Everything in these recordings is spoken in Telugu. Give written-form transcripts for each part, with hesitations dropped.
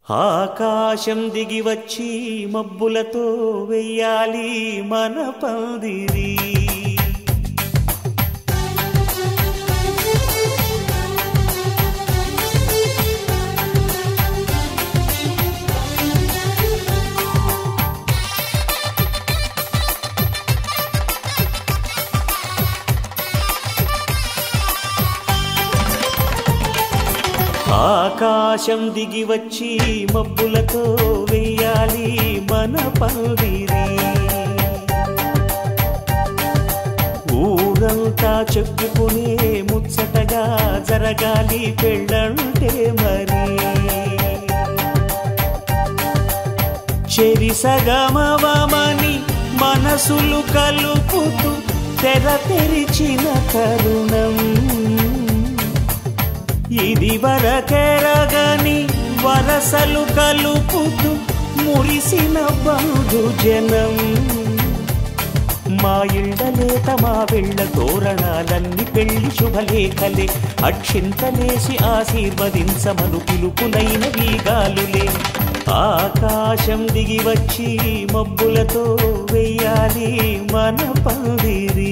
ఆకాశం దిగి వచ్చి మబ్బులతో వెయ్యాలి మన పందిరి. ఆకాశం దిగి వచ్చి మబ్బులతో వెయ్యాలి మన పందిరి. ఊరంతా చెప్పుకునే ముచ్చటగా జరగాలి పెళ్ళంటే మరి. చెరిసగమవమని మనసులు కలుపుతూ తెర తెరిచిన తరుణం ఇది వరకెరగని వరసలు కలుపుతూ మురిసిన బంధుజనం. మా ఇళ్ళలేత మా వెళ్ళ తోరణాలన్నీ పెళ్లి శుభలేఖలే. అక్షింతలేసి ఆశీర్వదించమను పిలుపులైన వీగాలులే. ఆకాశం దిగి వచ్చి మబ్బులతో వెయ్యాలి మన పందిరి.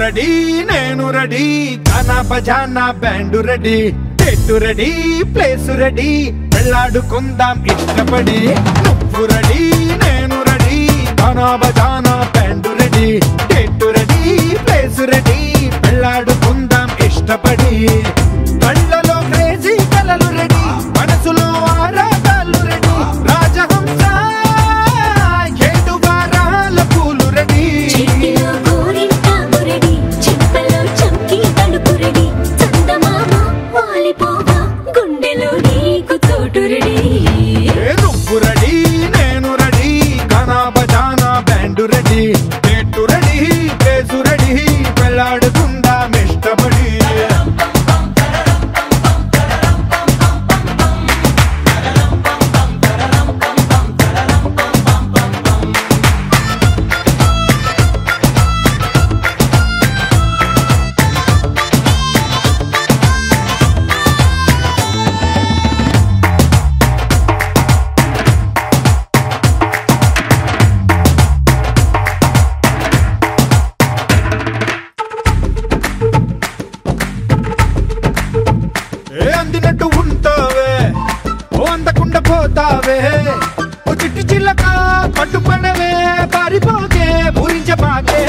రెడీ నేను రెడీ గానా బజానా బ్యాండు రెడీ చెట్టు రెడీ ప్లేసు రెడీ వెళ్ళాడుకుందాం ఇష్టపడి. నువ్వు రెడీ నేను రెడీ గానా బజానా బ్యాండు రెడీ చెట్టు రెడీ ప్లేసు రెడీ వెళ్ళాడుకుందాం ఇష్టపడి. కళ్ళలో క్రేజీ కలలు రెడీ మనసులో ఆరాటాలు రెడీ రాజహంస ఏడు వారాల పూలు రెడీ. నువ్వు రెడీ నేను రెడీ గానా బజానా బ్యాండు రెడీ చెట్టు రెడీ ప్లేసు రెడీ వెళ్ళాడుకుందాం ఇష్టపడి. అందినట్టు ఉంటావే ఓ అందకుండా పోతావే ఓ చిట్టి చిల్లక పట్టుపడవే పారిపోకే పూరించబాకే.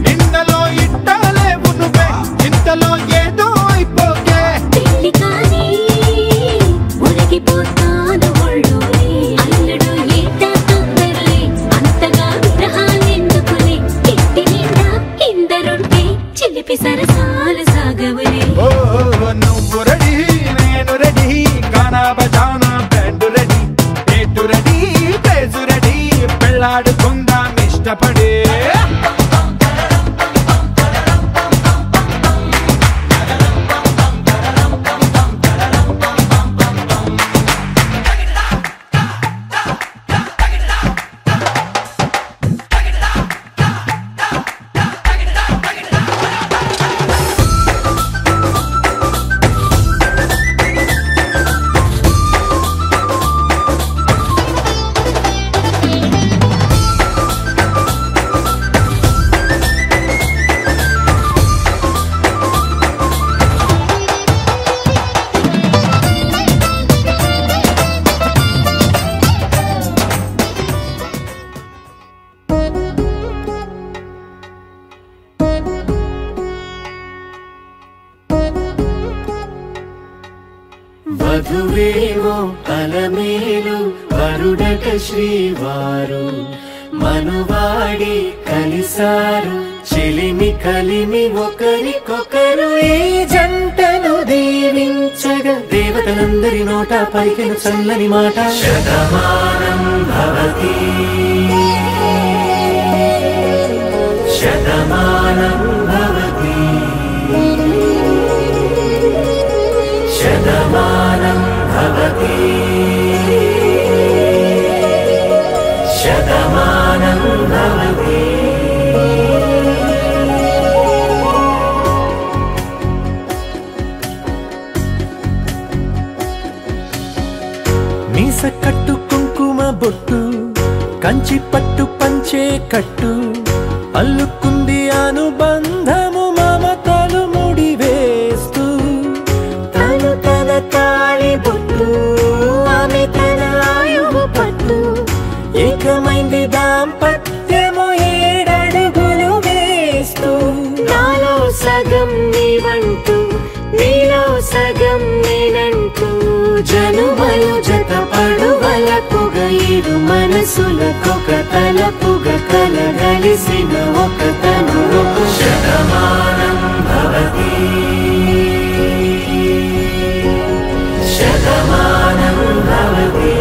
నిన్నలో ఇట్టాలేవు నువ్వే ఇంతలో ఏదో అయిపోకే. నువ్వు రెడీ నేను రెడీ గానా బజానా బ్యాండు రెడీ చెట్టు రెడీ ప్లేసు రెడీ పెళ్ళాడుకుందాం ఇష్టపడి. నువ్వేమో అలమేలు వరుడట శ్రీవారు మనువాడి కలిసారు చెలిమి కలిమి ఒకరికొకరు ఈ జంటను దీవించగా దేవతలందరి నోట పలికిన చల్లని మాట శతమానం భవతి శతమానం భవతి శతమానం భవతి శతమానం భవతి. మీస కట్టు కుంకుమ బొట్టు కంచి పట్టు పంచే కట్టు అల్లుకుంది అనుబంధము మమతలు ముడివేస్తూ తను తన తాళి బొట్టు ఆమె తన ఆయువు పట్టు ఏకమైంది దాంపత్యము 7 అడుగులు వేస్తూ నాలో సగం నీవంటూ నీలో సగం నేనంటూ జనుమలు జత పడువలపుగ 7 మనసులకొక తలపుగ కలగలిసిన ఒక తను శతమానం భవతి శతమానం భవతి.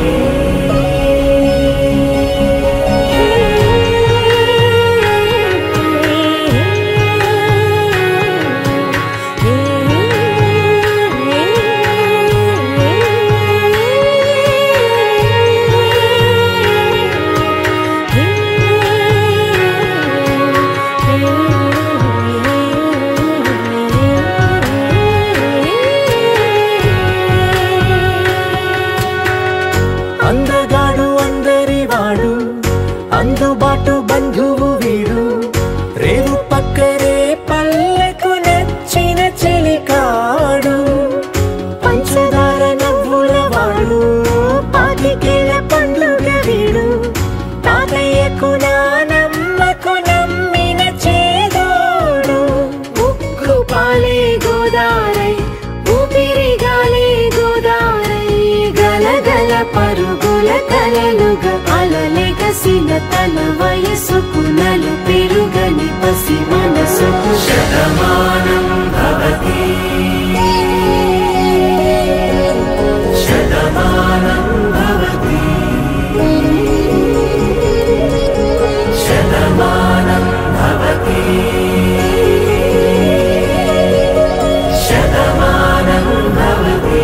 అందగాడు అందరి వాడు అందుబాటు బంధువు వీడు రేవు పక్కరే పల్లెకు నచ్చిన చెలికాడు పంచదార నవ్వుల వాడు పాతికేల పండుగ వీడు తాతయ్యకు నానమ్మకు నమ్మిన చేదోడు ఉక్కు పాలే గోదారై ఊపిరిగాలే గోదారై గలగల పరుగుల కలలుగా అలలెగసిన తన వయసుకు నలు పెరుగని పసి మనసుకు శతమానం భవతి శతమానం భవతి శతమానం భవతి శతమానం భవతి.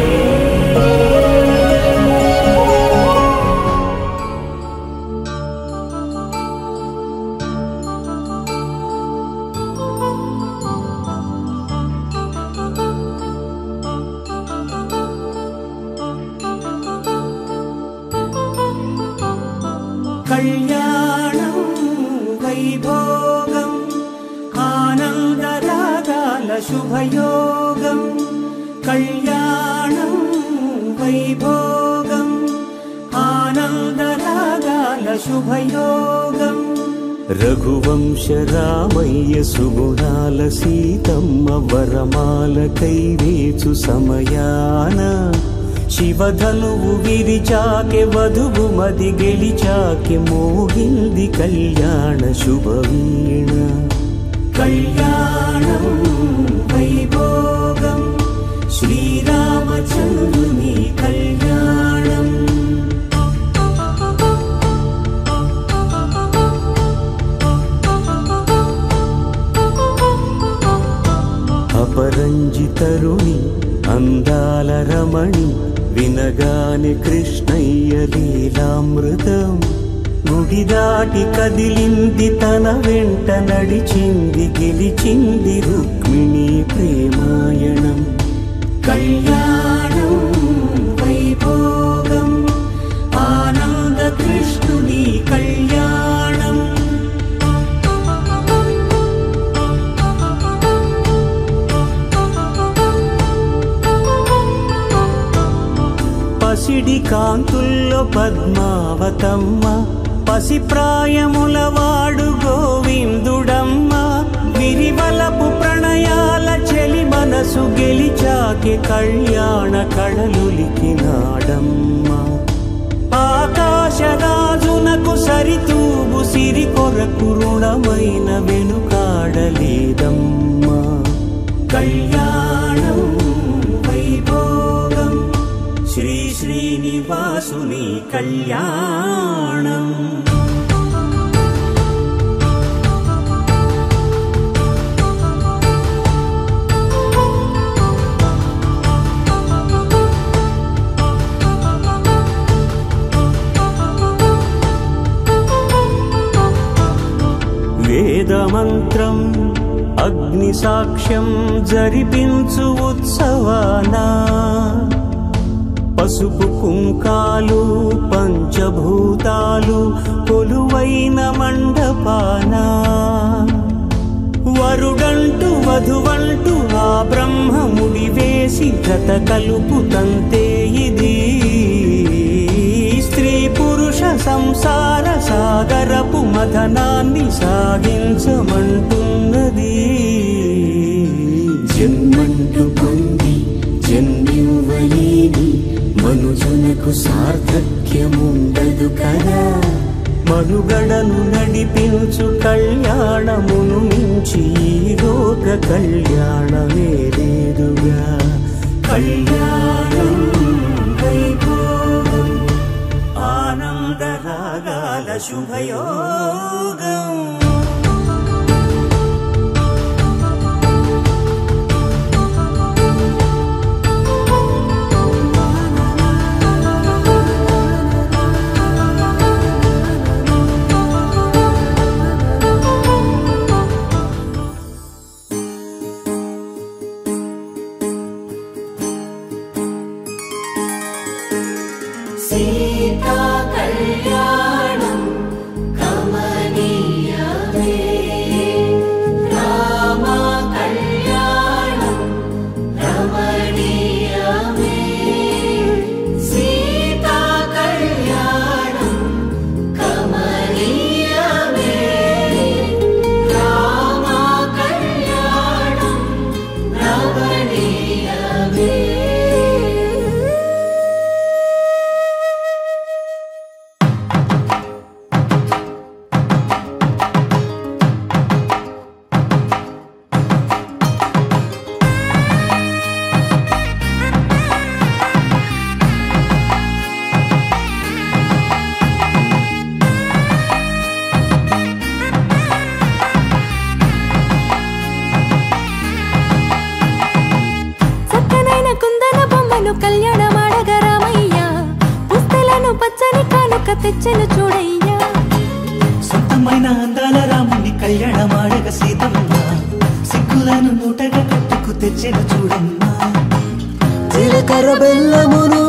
కళ్యాణం వైభోగం ఆనందరాగాల శుభయోగం కళ్యాణం వైభోగం ఆనందరాగాల శుభయోగం రఘువంశ రామయ్య సుగుణాల సీతమ్మ వరమాల కైవేచు సమయాన శివధనువు విరిచాకె వధువు మది గెలిచాకె మోగింది కళ్యాణ శుభవీణ కళ్యాణం వైభోగం శ్రీరామచంద్రుని కళ్యాణం. అపరంజి తరుణి అందాల రమణి వినగానే కృష్ణయ్య లీలామృతం గుడి దాటి కదిలింది తన వెంట నడిచింది గెలిచింది రుక్మిణి ప్రేమాయణం కళ్యాణం వైభోగం ఆనంద కృష్ణుని కళ్యాణం. పసిడి కాంతుల్లో పద్మావతమ్మ పసి ప్రాయముల వాడు గోవిందుడమ్మ విరివలపు ప్రణయాల చెలిమ మనసు గెలిచాకే కళ్యాణ కళలులికినాడమ్మా ఆకాశరాజునకు సరితూగు సిరి కొరకు రుణమైన వెనుకాడలేదమ్మా కళ్యాణం వైభోగం శ్రీ శ్రీనివాసుని కళ్యాణం వేదమంత్రం అగ్ని సాక్ష్యం జరిపించు ఉత్సవానా పసుపు కుంకాలు పంచభూతాలు కొలువైన మండపానా వరుడంటూ వధువంటూ ఆ బ్రహ్మముడి వేసి జత కలుపుతంతే ఇది స్త్రీ పురుష సంసార సాగరపు మథనాన్ని సాగించమంటున్నది జన్మంటూ పొంది జన్మివ్వలేని మనుజునకు సార్థక్యముండదు కదా మనుగడను నడిపించు కళ్యాణమును మించి లోక కళ్యాణమే లేదుగా కళ్యాణం వైభోగం ఆనందరాగాల శుభయోగం సీతా కళ్యాణం కమనీయమే రామ కళ్యాణం రమణీయమే సీతా కళ్యాణం కమనీయమే రామ కళ్యాణం రమణీయమే కళ్యాణమాడగ రామయ్య పుస్తలను పచ్చని కానుక తెచ్చెను చూడయ్యా సొంతమైన అందాల రాముని కళ్యాణమాడగ సీతమ్మ సిగ్గులను మూటగా కట్టుకు తెచ్చెను చూడమ్మా జీలకర్ర బెల్లమును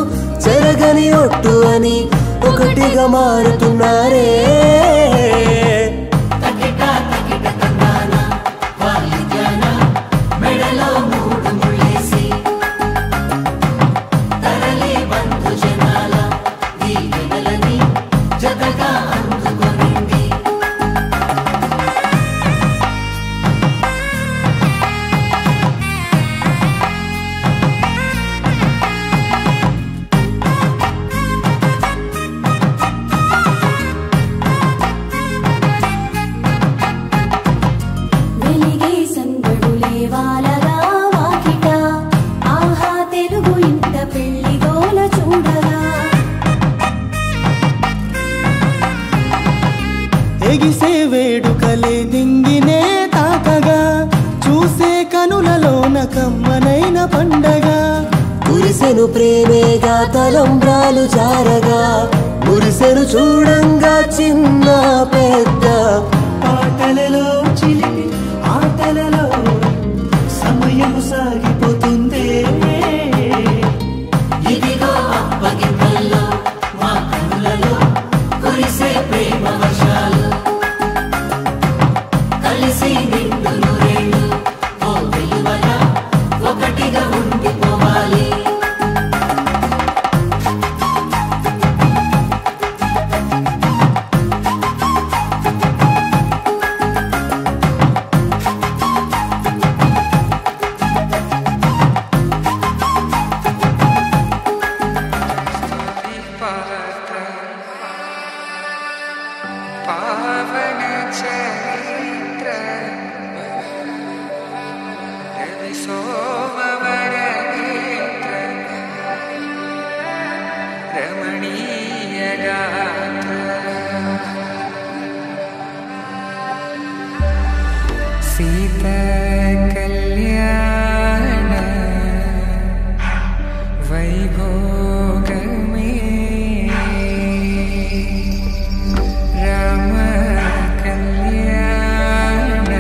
చెరగని ఒట్టు అని ఒకటిగా మారుతున్నారే ఎగిసే వేడుకలే నింగినే తాకగా చూసే కనులలోన కమ్మనైన పండగ కురిసెను ప్రేమేగా తలంబ్రాలు జారగా మురిసెను చూడంగా చిన్న పెద్ద పాటలలో చిలిపి ఆటలలో సమయం సాగిపోతుంది ఇదిగో అప్పగింతల్లో మా కనులలో కురిసే ప్రేమ వర్షాలు కలిసి నిండు నూరేళ్ళు ఓ వెలువల ఒకటిగా ఉండిపోవాలి पावन चरित्र रवि सोमवर नेत्र रमणीय गात्र सीता कल्याण वैभोग में राम कल्याण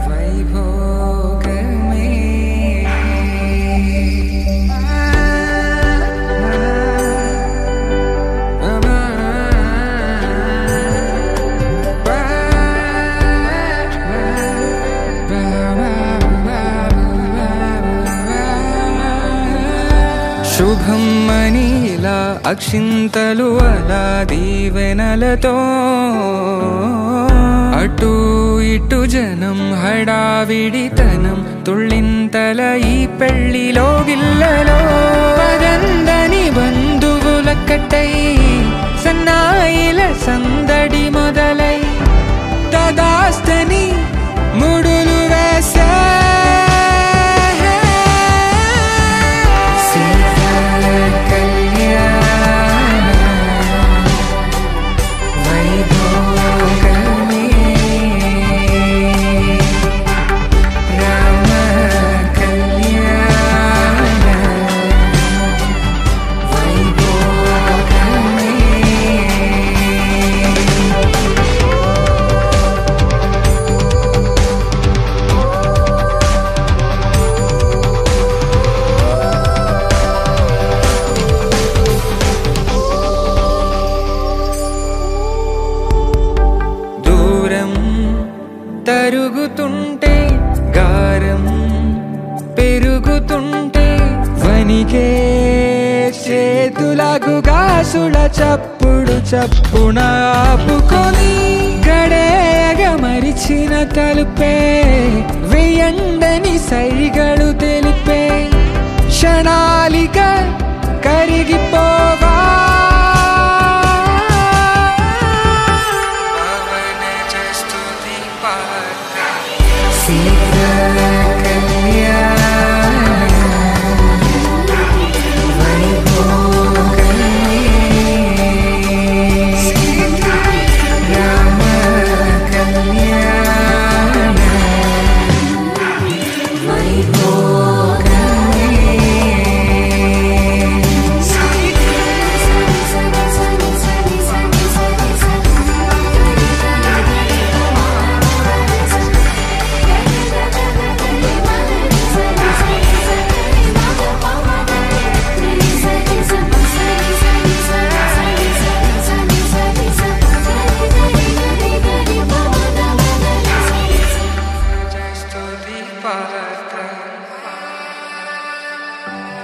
वैभोग में శుభం మనీలా అక్షింతలు అలా దీవెనలతో అటు ఇటు జనం హడావిడితనం తుళ్ళింతల ఈ పెళ్లిలో గిల్లలో పదందని బంధువుల కట్టై సన్నాయిల సందడి మొదలై తదాస్తని ముడులు వేసా తరుగుతుంటే గారం పెరుగుతుంటే వనికే చేతులకు గాసుల చప్పుడు చప్పున ఆపుకొని గడేయగ మరిచిన తలుపే వేయండని సైగలు తెలిపే క్షణాలిక కరిగిపోవా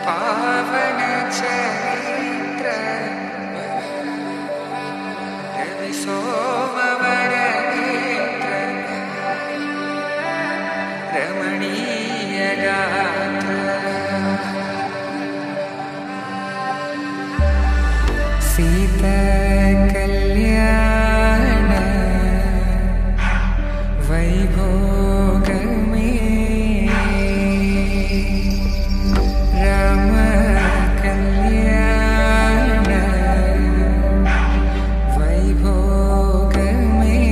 पावन चरित्र रवि सोमवर नेत्र रमणीय गात्र सीता कल्याण वैभोग में राम कल्याण वैभोग में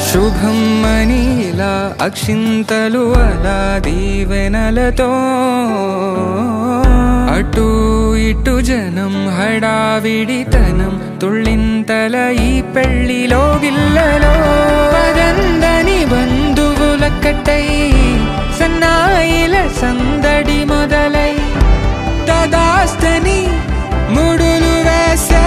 శుభం మనీలా అక్షింతలు అలా దీవెనలతో అటు ఇటు జనం హడావిడితనం తుళ్ళింతల ఈ పెళ్లిలో గిల్లలో పదందని బంధువుల కట్టై సన్నాయిల సందడి మొదలై తదాస్తని ముడులు వేసా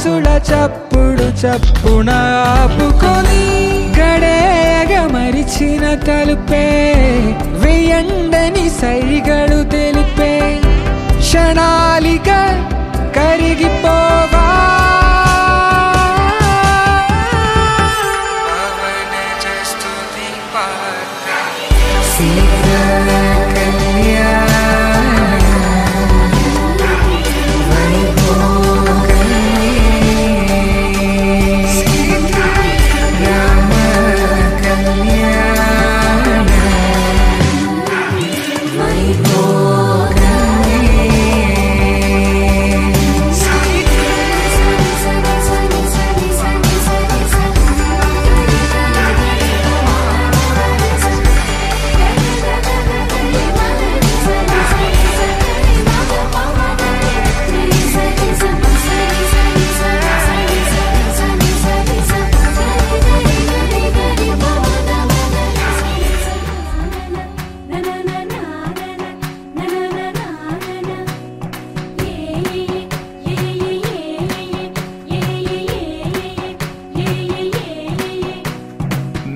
కాసుల చప్పుడు చప్పున ఆపుకొని గడేగ మరిచిన తలుపే వెయ్యండని సైగడు తెలిపే క్షణాలిక కరిగిపోవా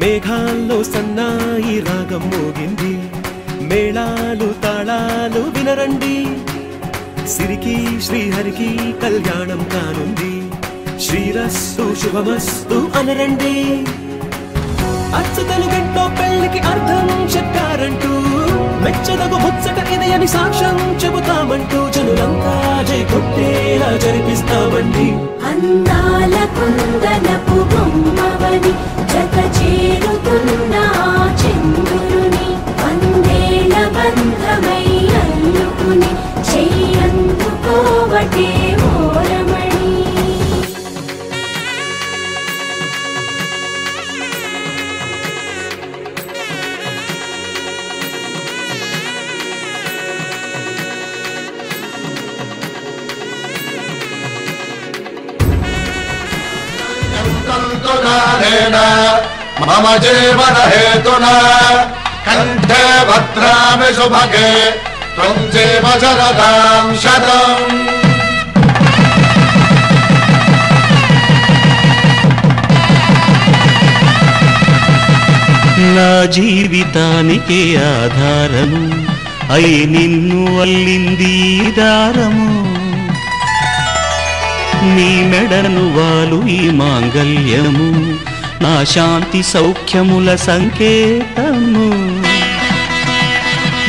మేఘాల్లో సన్నాయి రాగం మోగింది మేళాలు తాళాలు వినరండి సిరికి శ్రీహరికి కళ్యాణం కానుంది శ్రీరస్తు శుభమస్తు అనరండి అచ్చతలు గంటో పెళ్లికి అర్థం చెప్పారంటూ మెచ్చదగు ముచ్చట ఇది అని సాక్ష్యం చెబుతామంటూ జనులంతా జై కొట్టేలా జరిపిస్తామండి అందాల కుందనపు బొమ్మవని జత చేరుతున్న చంద్రుని వందేళ్ల బంధమై అల్లుకుని చెయ్యందుకోవటే ఓరమణి మమ జీవన హేతునా కంఠే భద్రామి శుభగే త్వం జీవ శరదాం శతం నా జీవితానికే ఆధారము అయి నిన్ను అల్లింది దారము నీ మెడను వాలు ఈ మాంగల్యము నా శాంతి సౌఖ్యముల సంకేతము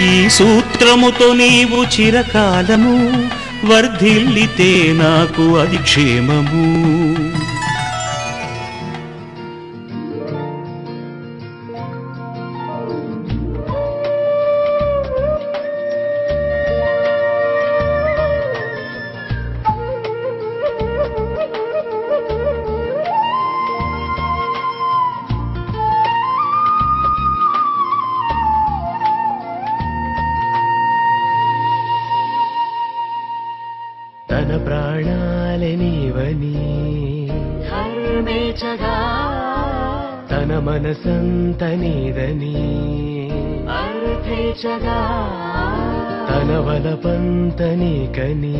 ఈ సూత్రముతో నీవు చిరకాలము వర్ధిల్లితే నాకు అది క్షేమము తన ప్రాణాలే నీవని హర్మేచగా తన మనసంత నీదని అర్థేచగా తన వలపంత నీకని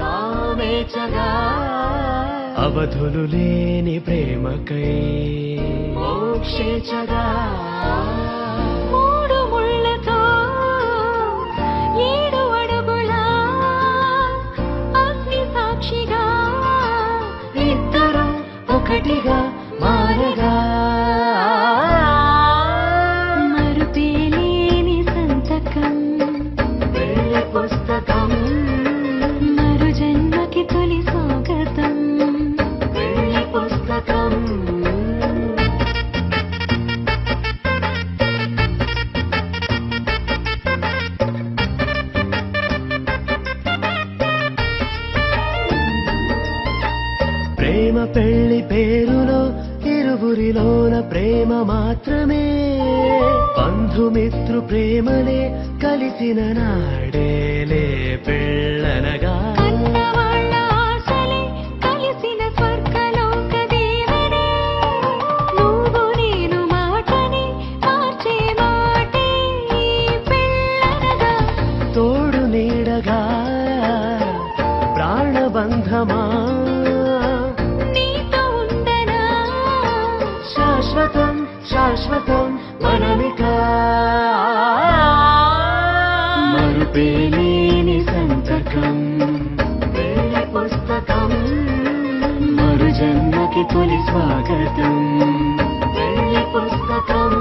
కామేచగా అవధులు లేని ప్రేమకై మోక్షేచగా మూడు ముళ్ళతో ఏడు అడుగుల అగ్ని సాక్షిగా ఇద్దరు ఒకటిగా మారగా మరుపేలేని సంతకం వెళ్ళి పుస్తకం మరు జన్మకి తొలి స్వాగతం వెళ్ళి పుస్తకం ప్రేమ పెళ్లి పేరులో ఇరువురిలోన ప్రేమ మాత్రమే బంధుమిత్రు ప్రేమనే కలిసిన నాడేలే పెళ్ళనగా కన్నవాళ్ళ ఆశలే కలిసిన స్వర్గలోక దేవనే నువ్వు నేను మాటని మార్చే మాటే పెళ్ళనగా తోడు నీడగా ప్రాణబంధమా తొలి స్వాగతం పెళ్లి పుస్తకం.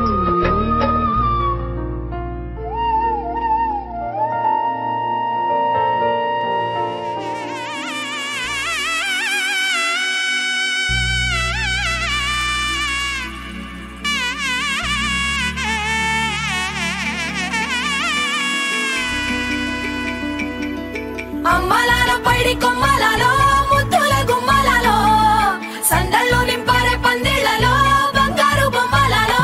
అమ్మలాల పైడి కొమ్మలలో ముద్దుల గుమ్మలలో సందళ్ళు నింపారే పందిళ్లలో బంగారు బొమ్మలలో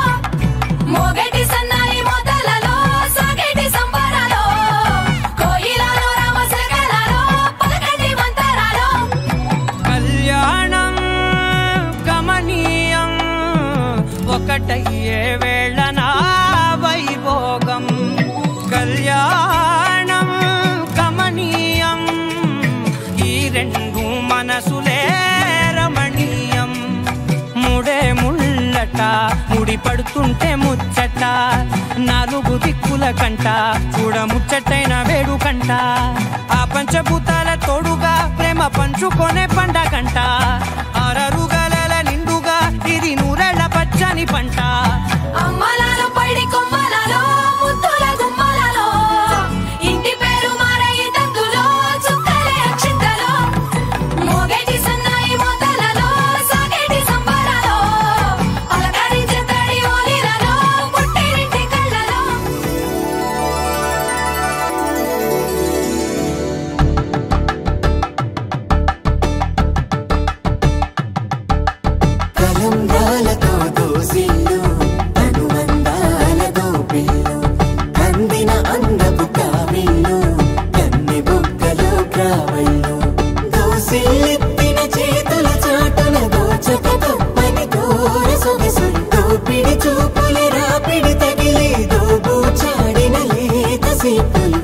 మోగేటి సన్నాయి మొదలలో సాగేటి సంబరాలో కోయిలలో రామశకలలో పలకండి మంతరాలో. కళ్యాణం గమనీయం ఒకటయ్యే వేళ నా వైభోగం. కళ్యాణం గమనీయం ఈ రెండు మనసులే రమణీయం. ముడే ముళ్ళట ముడి పడుతుంటే ముచ్చట నాలుగు దిక్కుల కంట చూడ ముచ్చటైన వేడుకంట. ఆ పంచభూతాల తోడుగా ప్రేమ పంచుకొనే పండగంట. అరరుగల నిండుగా ఇది నూరెళ్ళ పచ్చని పంట. అమ్మలాల పైడి కొమ్మలలో ముద్దుల గుమ్మలలో ఇంటి పేరు మారయి తందులో చుక్కలే అక్షింతలో మోగేటి సన్నాయి మొదలలో సాగేటి సంబరాలో పలకరించే తడి ఓలిలలో పుట్టినింటి కళ్ళలో. కలంబ్రాలతో దోసిళ్ళు అనుబంధాలతో పిల్లు అందిన అందపు కావిళ్ళు కన్నె బుగ్గలో గ్రావళ్ళు దోసిళ్ళెత్తిన చేతుల చాటున దోచక తప్పని దూర సొగసులు దోపిడి చూపుల రాపిడి తగిలి దోబూచాడిన లేత సీపులు.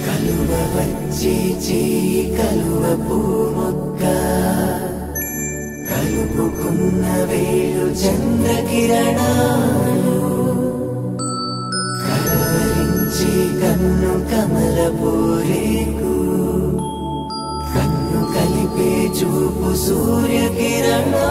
కలువ వచ్చే చేయి కలువ పూమొక్క కలుపుకున్న వేలు చంద్రకిరణాలు కలవరించే కన్ను కమల పూరేకు కన్ను కలిపే చూపు సూర్యకిరణాలు.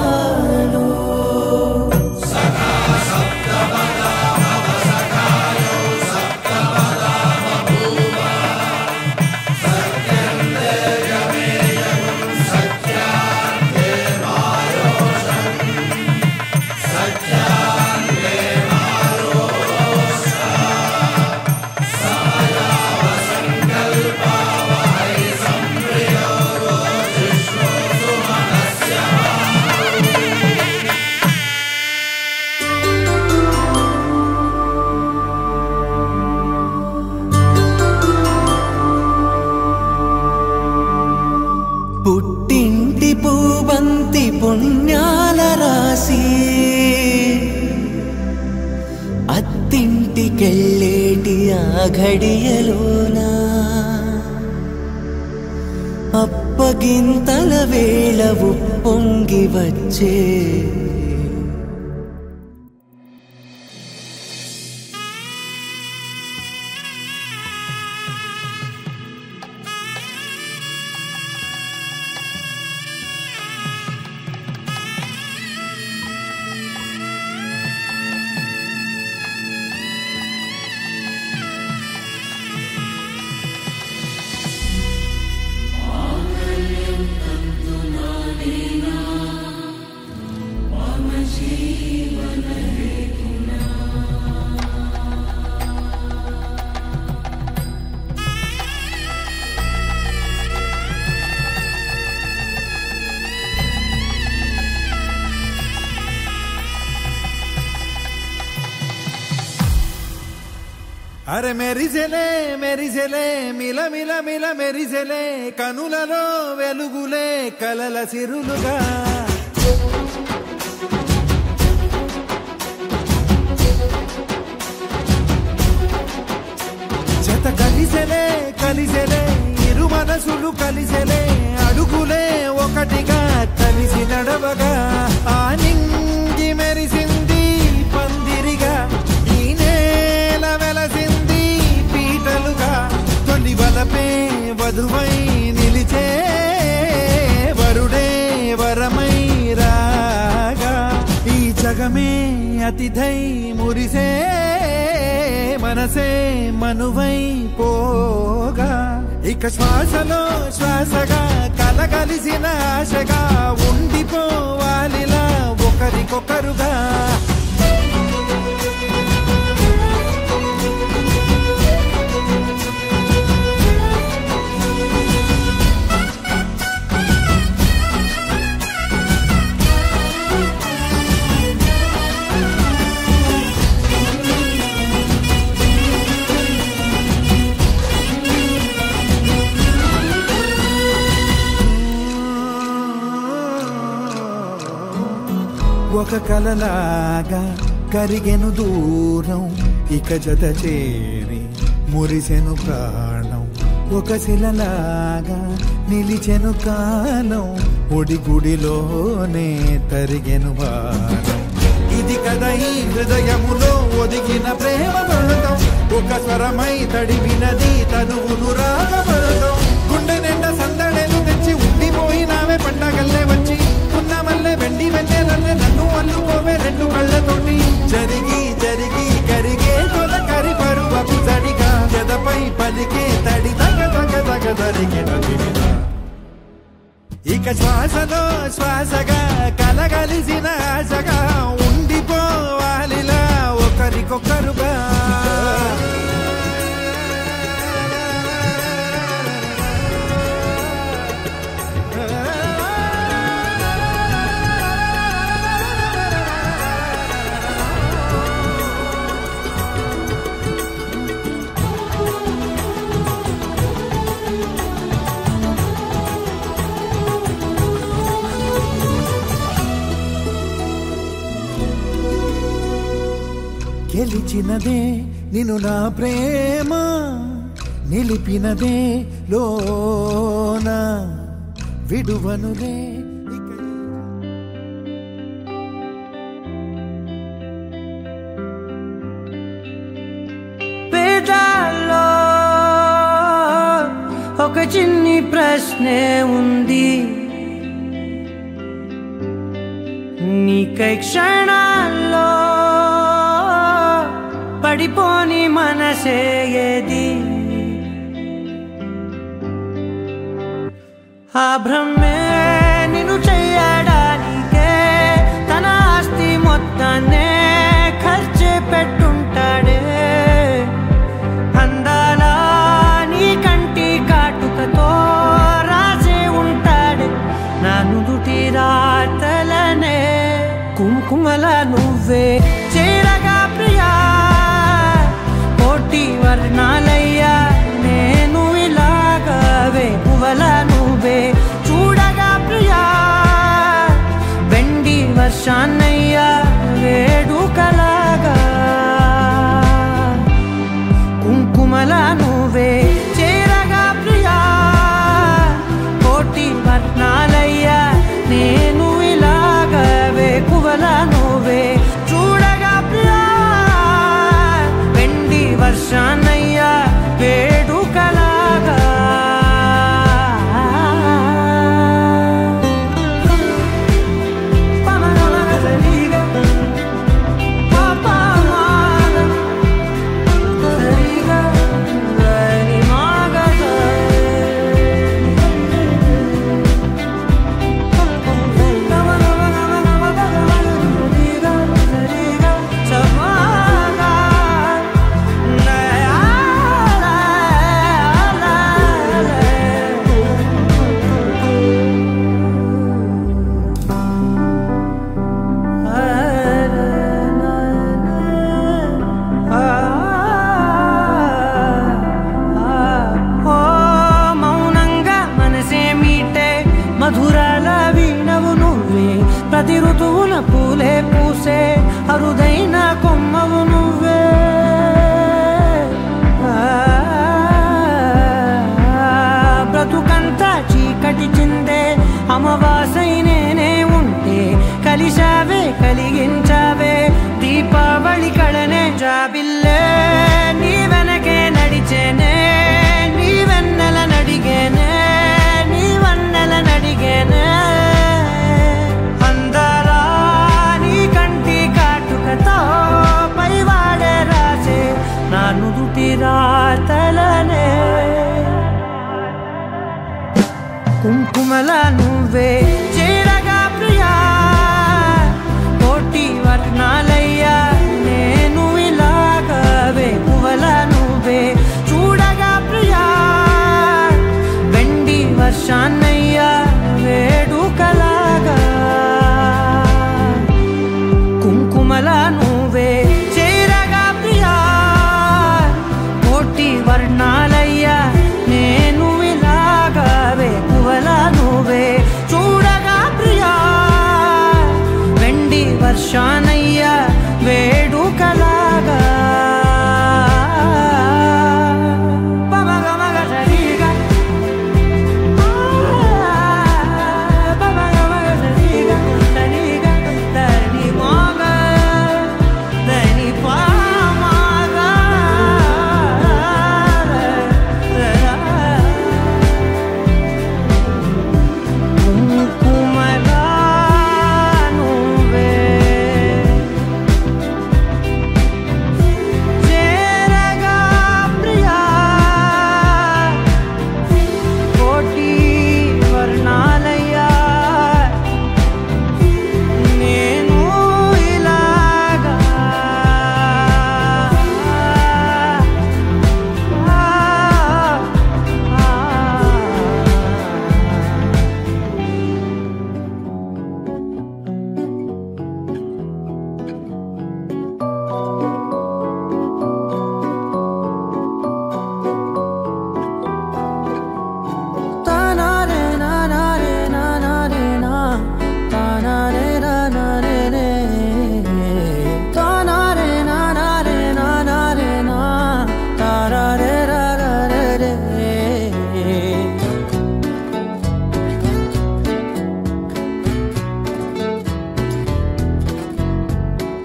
పుట్టింటి పూబంతి పుణ్యాల రాసి అత్తింటికెళ్ళేటి ఆ ఘడియలోనా అప్పగింతల వేళ ఉప్పొంగి వచ్చే అరే మెరిసెలే మెరిసెలే మిల మిల మిల మెరిసెలే కనులలో వెలుగులే కలల సిరులుగా జత కలిసెలే కలిసెలే ఇరు మనసులు కలిసెలే అడుగులే ఒకటిగా కలిసి నడవగా ఆ నింగి మెరిసింది పందిరి వధువై నిలిచే వరుడే వరమై రాగా ఈ జగమే అతిథై మురిసే మనసే మనువై పోగా ఇక శ్వాసలో శ్వాసగా కలగలిసిన ఆశగా ఉండిపోవాలిలా ఒకరికొకరుగా ఒక కలలాగా కరిగెను దూరం ఇక జత చేరి మురిసెను ప్రాణం ఒక శిలలాగా నిలిచెను కాలం ఒడిగుడిలోనే తరిగెను భారం ఇది కదా ఈ హృదయములో ఒదిగిన ప్రేమ భరతం ఒక స్వరమై తడివినది తనువును రాగభరతం గుండె నిండా సందడేలు తెచ్చి ఉండిపోయినావే పండగల్లే వచ్చి మల్లె వెండి వెన్నెలల్లె నన్ను అల్లుకోవే రెండు కళ్ళతోటి జరిగి జరిగి కరిగే తొలకరి పరువపు తడిగా జదపై పలికే తడి తగ తగ తగ తరిగిన ఇక శ్వాసలో శ్వాసగా కలగలిసిన ఆశగా ఉండిపోవాలిలా ఒకరికొకరుగా గెలిచినదే నిన్ను నా ప్రేమ నిలిపినదే లోన విడువనులే పేదాల్లో ఒక చిన్ని ప్రశ్నే ఉంది నీకై క్షణాల్లో పడిపోని మనసే ఏది ఆ భ్రమే నిన్ను చెయ్యడానికే తన ఆస్తి మొత్తాన్నే ఖర్చు పెట్టుంటాడే అందాల నీ కంటి కాటుకతో రాసే ఉంటాడే నా నుదుటి రాతలనే కుంకుమల నువ్వే చేరగా ప్రియా కోటి వర్ణాలయ్యా నేను ఇలాగవే పువ్వల నువ్వే చూడగా ప్రియా వెండి వర్షాన్నయ్యా వేడుకలాగా కుంకుమల నువ్వే చేరగా ప్రియా కోటి వర్ణాలయ్యా నేను ఇలాగవే పువ్వల నువ్వే చూడగా ప్రియా వెండి వర్షాన్నయ్యా వేడుకలాగా మధురాల వీణవు నువ్వే ప్రతి ఋతువున పూలే పూసే అరుదైన కొమ్మవు నువ్వే బ్రతుకంతా చీకటి చిందే అమావాసై నేనే ఉంటే కలిశావే కలిగించావే దీపావళి కళనే జాబిల్లే నీ వెనకే నడిచేనే నీ వెన్నెల కుంకుమల నువ్వే చేరగా ప్రియా కోటి వర్ణాలయ్యా నేను ఇలాగవే పువ్వల నువ్వే చూడగా ప్రియా వెండి వర్షాన్నయ్యా వేడుకలాగా కుంకుమల నువ్వే చేరగా ప్రియా కోటి వర్ణాలయ్యా నేను ఇలాగవే పువ్వల నువ్వే చూడగా ప్రియా వెండి వర్షానయ్యా వేడుకలాగా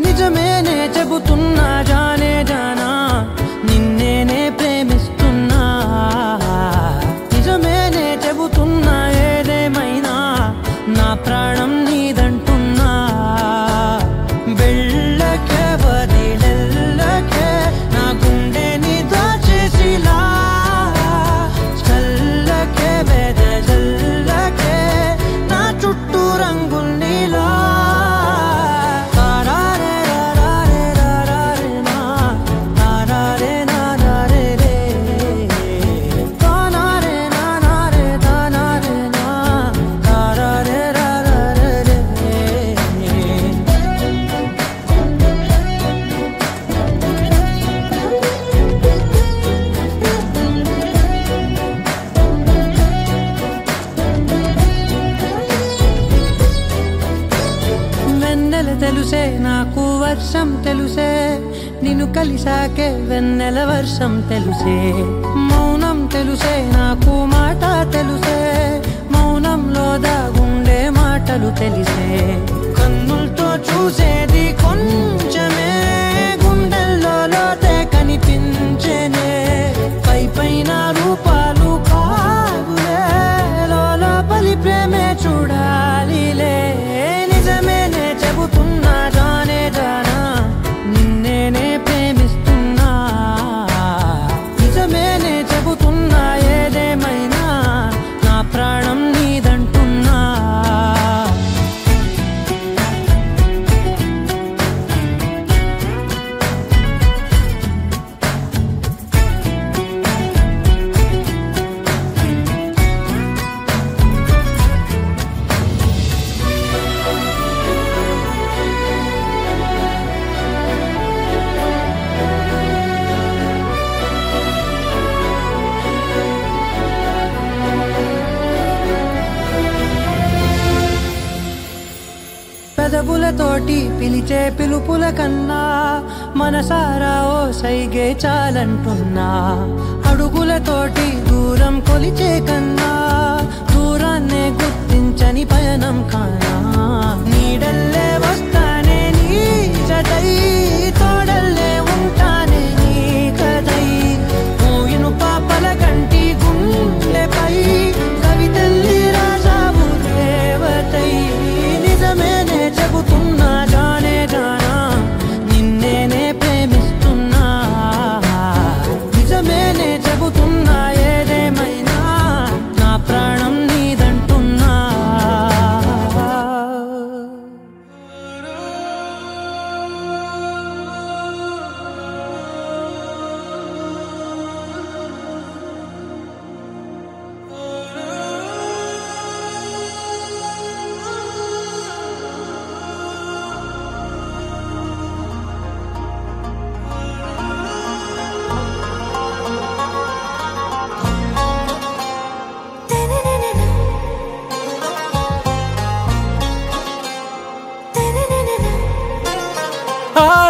నిజమేనే చెబుతున్నా జానే జానా నిన్నేనే ప్రేమిస్తున్నా నిజమేనే చెబుతున్నా ఏదేమైనా నా ప్రాణం నీదంటున్నా వెళ్ళకే వదిలెళ్ళకే నా గుండెని దాచేసిలా చల్లకే వెదజల్లకే నా చుట్టూ రంగుల్నిలా తెలుసే నాకు వర్షం తెలుసే నిన్ను కలిసాకే వెన్నెల వర్షం తెలుసే మౌనం తెలుసే నాకు మాట తెలుసే మౌనంలో దాగుండే మాటలు తెలిసే కన్నులతో చూసేది కొంచెమే గుండెల్లో లోతే కనిపించేనే పై పైన రూపాలు కాదులే లోపలి ప్రేమే చూడాలిలే నిజమేనే చెబుతున్నా జానే జానా నిన్నేనే ప్రేమిస్తున్నా నిజమేనే చెబుతున్నా ఏదేమైనా నా ప్రాణం నీదంటున్నా పెదవులతోటి పిలిచే పిలుపుల కన్నా మనసారా ఓ సైగే చాలంటున్నా అడుగులతోటి దూరం కొలిచే కన్నా దూరాన్నే గుర్తించని పయనం కానా నీడల్లే వస్తానే నీ జతై తోడల్లే ఉంటానే నీ కదై మోయిను పాపల కంటి గుండెపై కవితల్లి రాజావు దేవతై నిజమేనే చెబుతున్నా జానే జానా నిన్నేనే ప్రేమిస్తున్నా నిజమేనే చెబుతున్నా ఏదేమైనా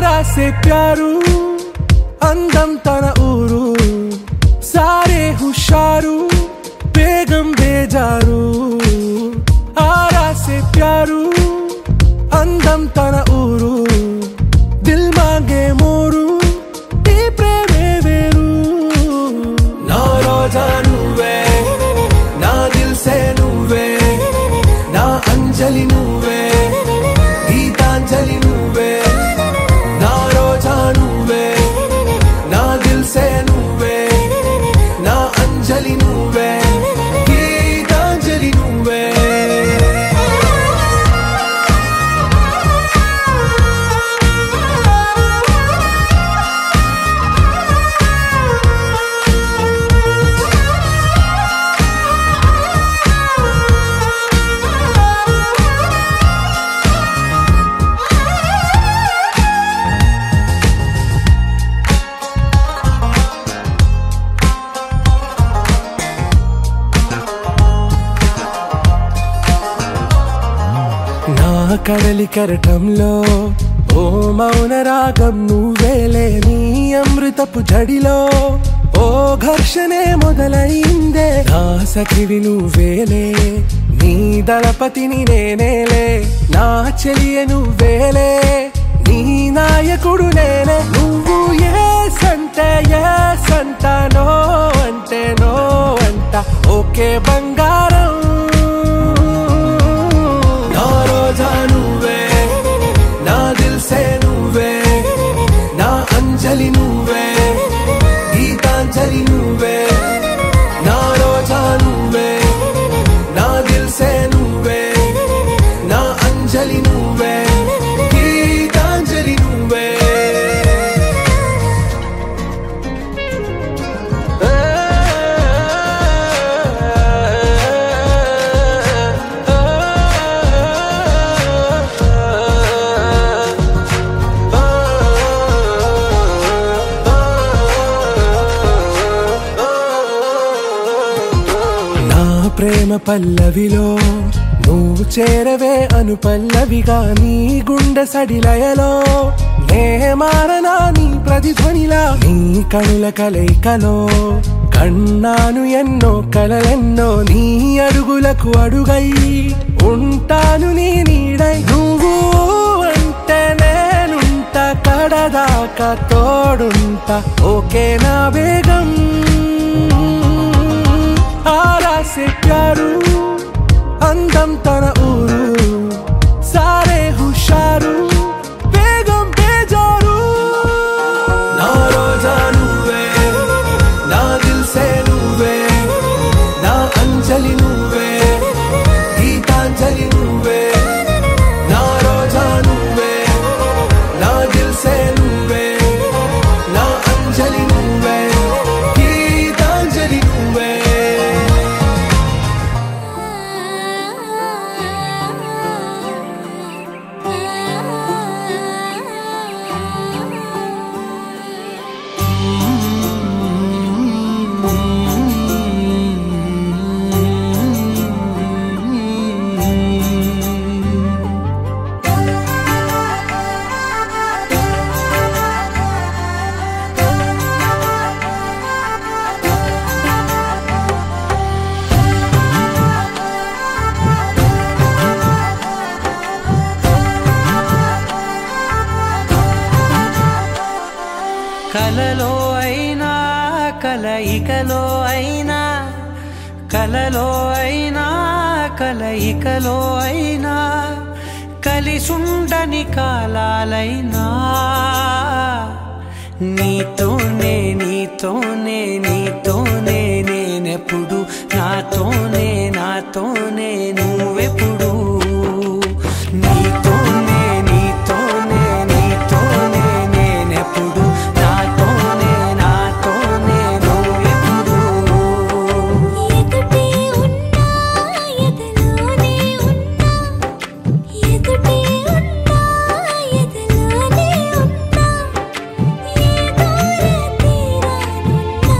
ఆరా సే ప్యారు అందం తన ఊరు సారే హుషారు బేగం బేజారు ఆరా సే ప్యారు అందం తన ఊరు దిల్ మాంగే మోరు ఈ ప్రేమే వేరు నా రోజా నువ్వే నా దిల్ సే నువ్వే నా అంజలి నువ్వే గీతాంజలి నువ్వే నా రోజా నువ్వే నా దిల్ సే నువ్వే నా అంజలి నువ్వే గీతాంజలి నువ్వే కడలి కెరటంలో ఓ మౌన రాగం నువ్వేలే నీ అమృతపు జడిలో ఓ ఘర్షణే మొదలైందే నా సఖివి నువ్వేలే నీ దళపతిని నేనేలే నా చెలియ నువ్వేలే నీ నాయకుడు నేనే నువ్వు ఏ సంట నో అంటే నో అంట ఓకే బంగారం నువ్వే నా దిల్ సే నువ్వే నా అంజలి నువ్వే గీతాంజలి నువ్వే నా రోజా నువ్వే నా దిల్ సే నువ్వే నా అంజలి నువ్వే గీతాంజలి నువ్వే ప్రేమ పల్లవిలో నువ్వు చేరవే అను పల్లవిగా నీ గుండె సడిలయలో నే మారనా నీ ప్రతిధ్వనిలా నీ కనుల కలయికలో కన్నాను ఎన్నో కలలెన్నో నీ అడుగులకు అడుగై ఉంటాను నీ నీడై నువ్వు అంటే నేనుంట కడదాకా తోడుంటా ఓకే నా వేగం ఆరా సే ప్యారు అందం తన ఊరు సారే హుషారు బేగం బేజారు నా రోజా నువ్వే నా దిల్ సే నువ్వే నా అంజలి నువ్వే గీతాంజలి నువ్వే నా రోజా నువ్వే నా దిల్ సే నువ్వే నా అంజలి నువ్వే గీతాంజలి నువ్వే కలలో అయినా కలయికలో అయినా కలలో అయినా కలయికలో అయినా కలిసుండని కాలాలైనా నీతోనే నీతోనే నీతోనే నేనెప్పుడు నాతోనే నాతోనే నువ్వెప్పుడు నీతోనే నీతోనే నీతోనే నేనెప్పుడు నాతోనే నాతోనే నువ్వెప్పుడు ఎదుటే ఉన్నా ఎదలోనే ఉన్నా ఎదుటే ఉన్నా ఎదలోనే ఉన్నా ఏ దూర తీరానున్నా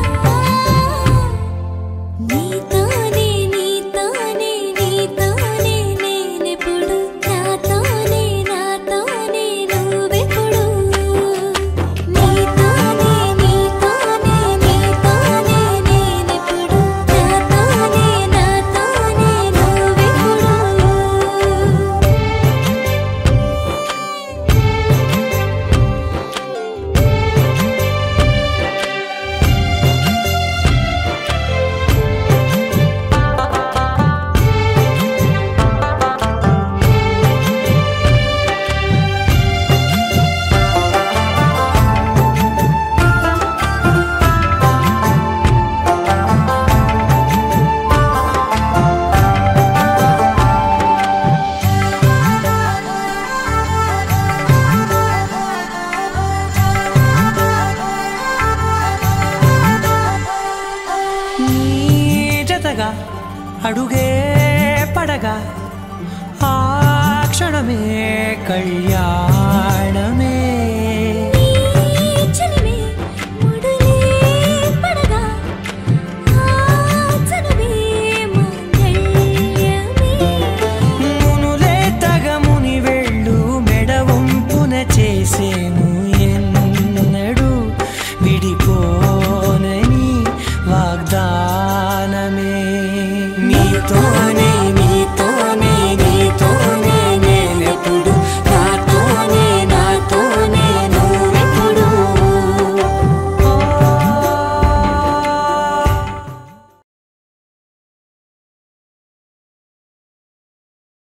నీతోనే నీతోనే నీతోనే కలగా అడుగే పడగా ఆ క్షణమే కళ్యాణమే